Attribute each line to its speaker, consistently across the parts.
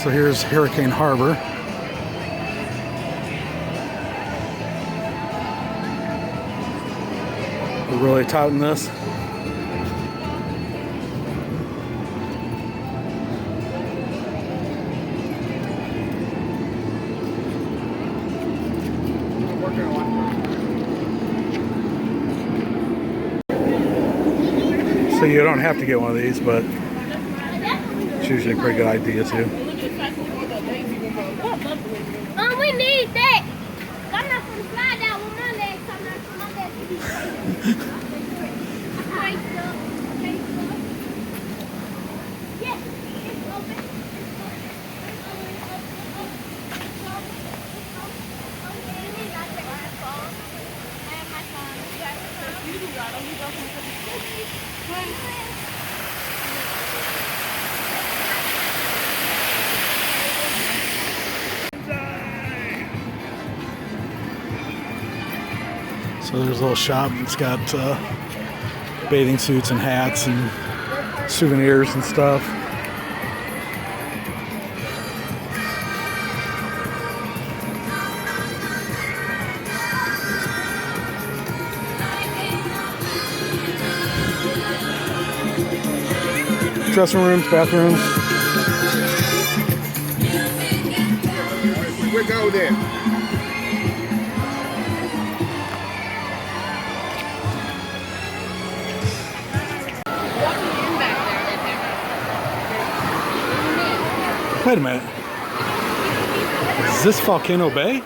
Speaker 1: So here's Hurricane Harbor. We're really touting this. So you don't have to get one of these, but it's usually a pretty good idea too.
Speaker 2: We need that. I'm not going to fly down with my legs. I'm not going to my legs. Yeah, it's open.
Speaker 1: So there's a little shop. It's got bathing suits and hats and souvenirs and stuff. Dressing rooms, bathrooms.
Speaker 3: We'll go there.
Speaker 1: Wait a minute. Is this Volcano Bay?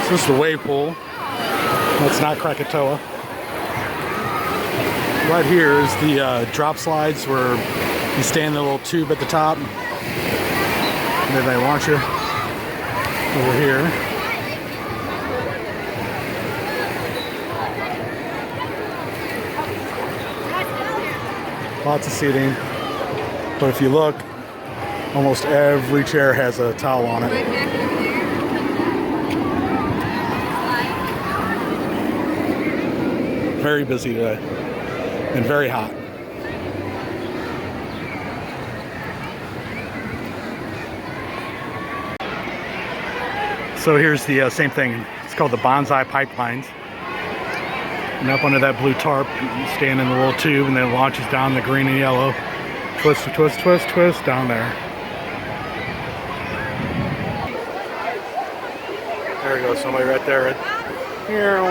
Speaker 1: So this is the wave pool. That's not Krakatoa. Right here is the drop slides where you stand in the little tube at the top and then they launch you over here. Lots of seating, but if you look, almost every chair has a towel on it. Very busy today and very hot. So here's the same thing. It's called the Bonzai Pipelines. And up under that blue tarp, you stand in the little tube and then it launches down the green and yellow. Twist, twist, twist, twist down there. There we go, somebody right there. Here.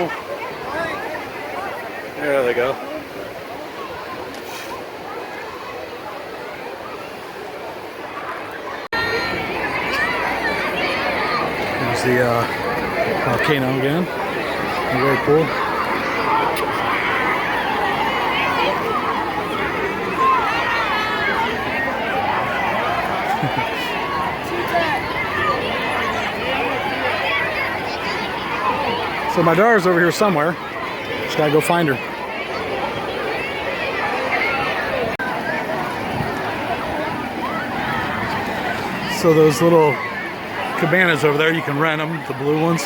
Speaker 1: There they go. There's the volcano again. Very cool. So my daughter's over here somewhere. Just gotta go find her. So those little cabanas over there, you can rent them, the blue ones.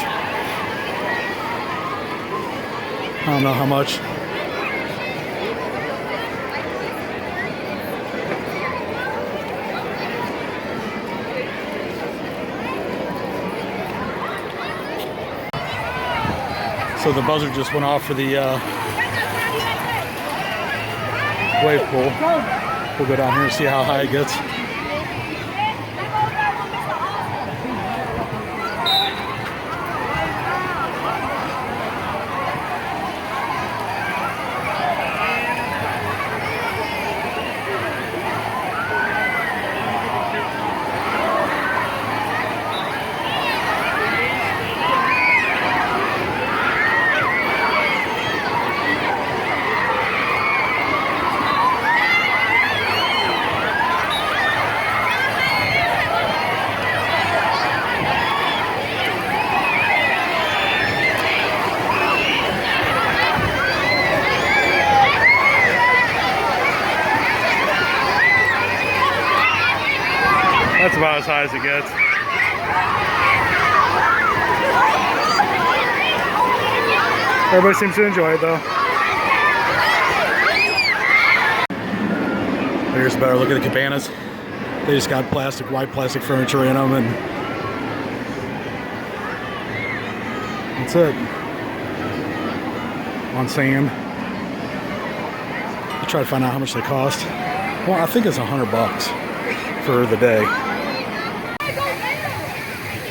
Speaker 1: I don't know how much. So the buzzer just went off for the wave pool. We'll go down here and see how high it gets. That's about as high as it gets. Everybody seems to enjoy it though. Here's a better look at the cabanas. They just got white plastic furniture in them, and that's it. On sand. I'll try to find out how much they cost. Well, I think it's $100 for the day.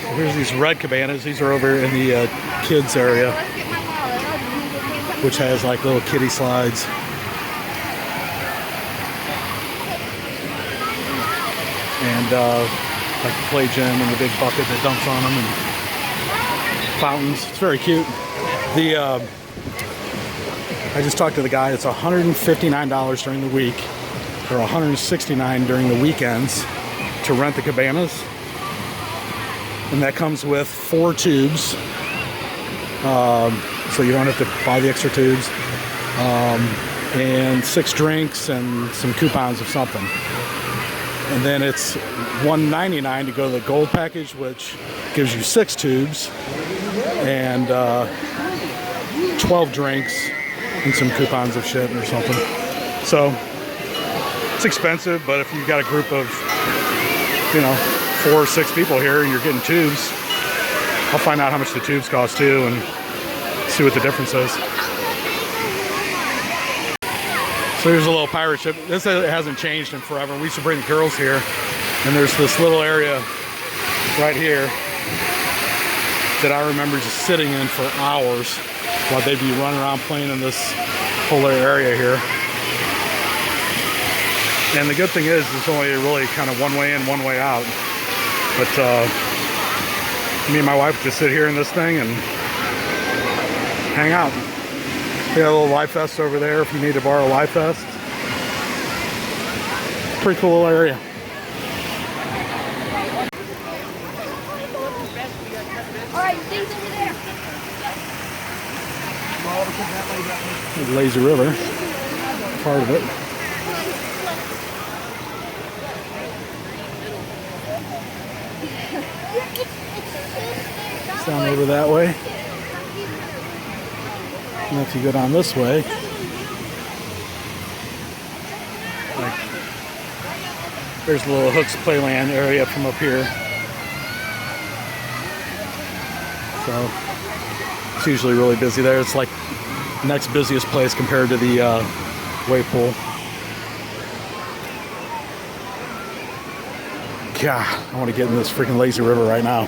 Speaker 1: So here's these red cabanas. These are over in the kids area, which has like little kiddie slides. And like the play gym and the big bucket that dumps on them, and fountains. It's very cute. I just talked to the guy. It's $159 during the week, or $169 during the weekends to rent the cabanas, and that comes with 4 tubes. So you don't have to buy the extra tubes, and 6 drinks and some coupons of something. And then it's $199 to go to the gold package, which gives you 6 tubes and 12 drinks and some coupons of shit or something. So it's expensive, but if you've got a group of, 4 or 6 people here and you're getting tubes, I'll find out how much the tubes cost too and see what the difference is. So here's a little pirate ship. This hasn't changed in forever. We used to bring the girls here, and there's this little area right here that I remember just sitting in for hours while they'd be running around playing in this whole area here. And the good thing is it's only really kind of one way in, one way out. But me and my wife just sit here in this thing and hang out. We got a little Life Fest over there if you need to borrow Life Fest. Pretty cool little area.
Speaker 2: Alright, things over there.
Speaker 1: Lazy River, part of it. It's down over that way. And if you go down this way, there's a little Hooks Playland area from up here. So it's usually really busy there. It's like the next busiest place compared to the wave pool. God, I want to get in this freaking lazy river right now.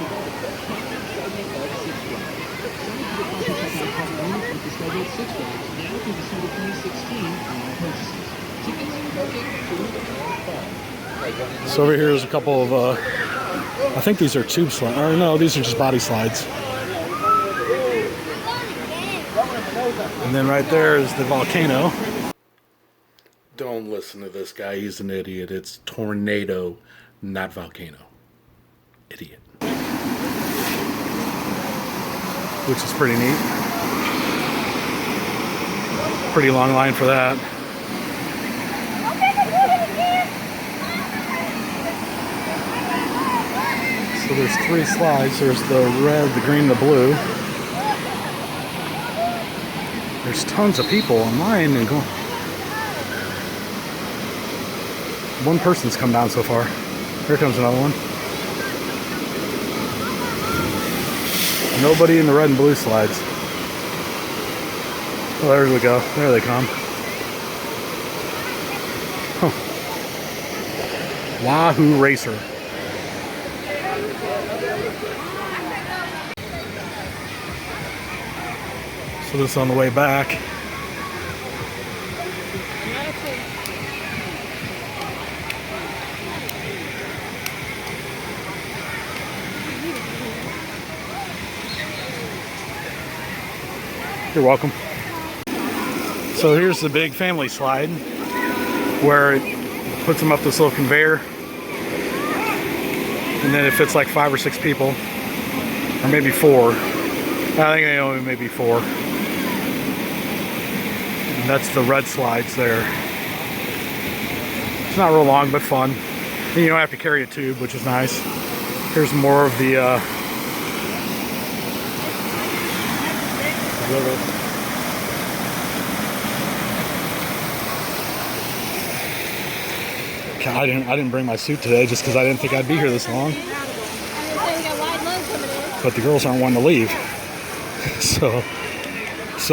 Speaker 1: So over here is a couple of, I think these are tube slides, or no, these are just body slides. And then right there is the Volcano. Don't listen to this guy, he's an idiot. It's Tornado, not Volcano. Idiot. Which is pretty neat. Pretty long line for that. So there's 3 slides. There's the red, the green, the blue. There's tons of people online and going. One person's come down so far. Here comes another one. Nobody in the red and blue slides. Oh, there we go. There they come. Huh. Wahoo Racer. So this is on the way back. You're welcome. So here's the big family slide where it puts them up this little conveyor, and then it fits like 5 or 6 people, or maybe 4. I think they only maybe 4. And that's the red slides there. It's not real long, but fun. And you don't have to carry a tube, which is nice. Here's more of the river. I didn't bring my suit today just because I didn't think I'd be here this long. But the girls aren't wanting to leave. So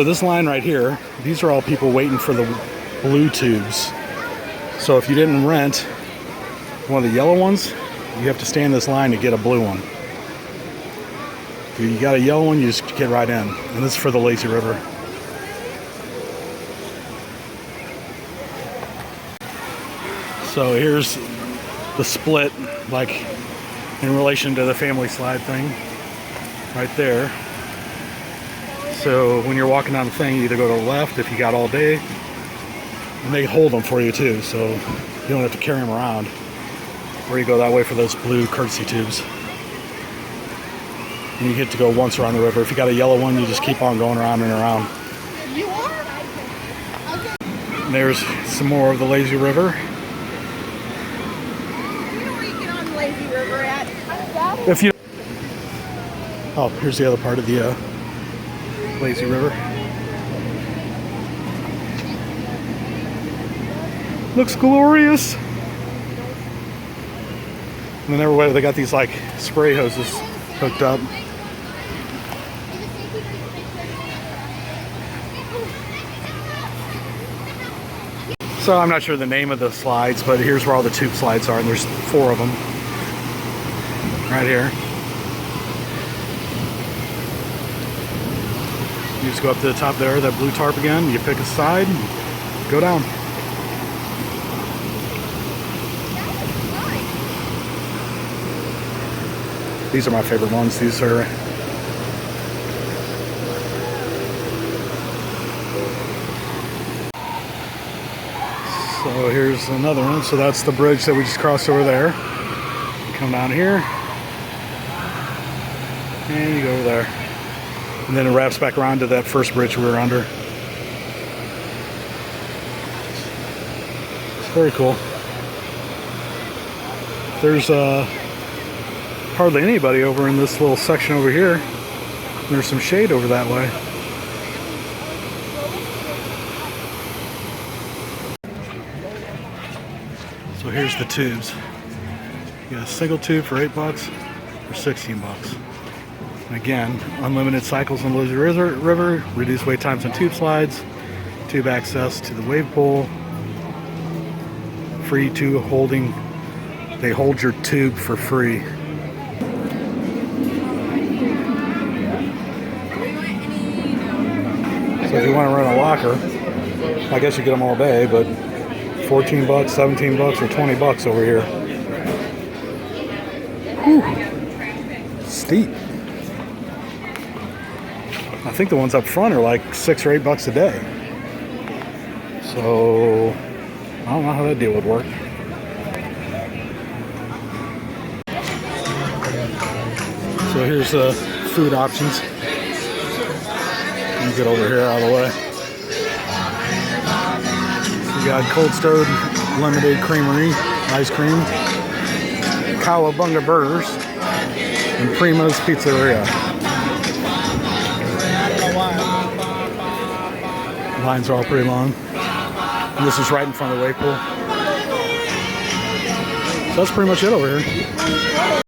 Speaker 1: this line right here, these are all people waiting for the blue tubes. So if you didn't rent one of the yellow ones, you have to stay in this line to get a blue one. If you got a yellow one, you just get right in. And this is for the lazy river. So here's the split, like in relation to the family slide thing, right there. So when you're walking down the thing, you either go to the left if you got all day, and they hold them for you too, so you don't have to carry them around. Or you go that way for those blue courtesy tubes. And you get to go once around the river. If you got a yellow one, you just keep on going around and around.
Speaker 2: You are? Okay.
Speaker 1: And there's some more of the lazy river.
Speaker 2: Lazy river at.
Speaker 1: If you oh, here's the other part of the lazy river. Looks glorious. And then everywhere they got these like spray hoses hooked up. So I'm not sure the name of the slides, but here's where all the tube slides are, and there's 4 of them. Right here. You just go up to the top there, that blue tarp again, you pick a side, go down. These are my favorite ones. These are so here's another one. So that's the bridge that we just crossed over there. Come down here. And you go over there. And then it wraps back around to that first bridge we were under. It's very cool. There's hardly anybody over in this little section over here. There's some shade over that way. So here's the tubes. You got a single tube for $8 or $16. And again, unlimited cycles on the Lazy River, reduced wait times on tube slides, tube access to the wave pool, free tube holding. They hold your tube for free. So if you want to rent a locker, I guess you get them all day, but $14, $17, or $20 over here. Whew. Steep. I think the ones up front are like $6 or $8 a day. So I don't know how that deal would work. So here's the food options. Let me get over here out of the way. We got Cold Stone Lemonade Creamery, ice cream, Cowabunga Burgers, and Prima's Pizzeria. Lines are all pretty long. And this is right in front of the wave pool. So that's pretty much it over here.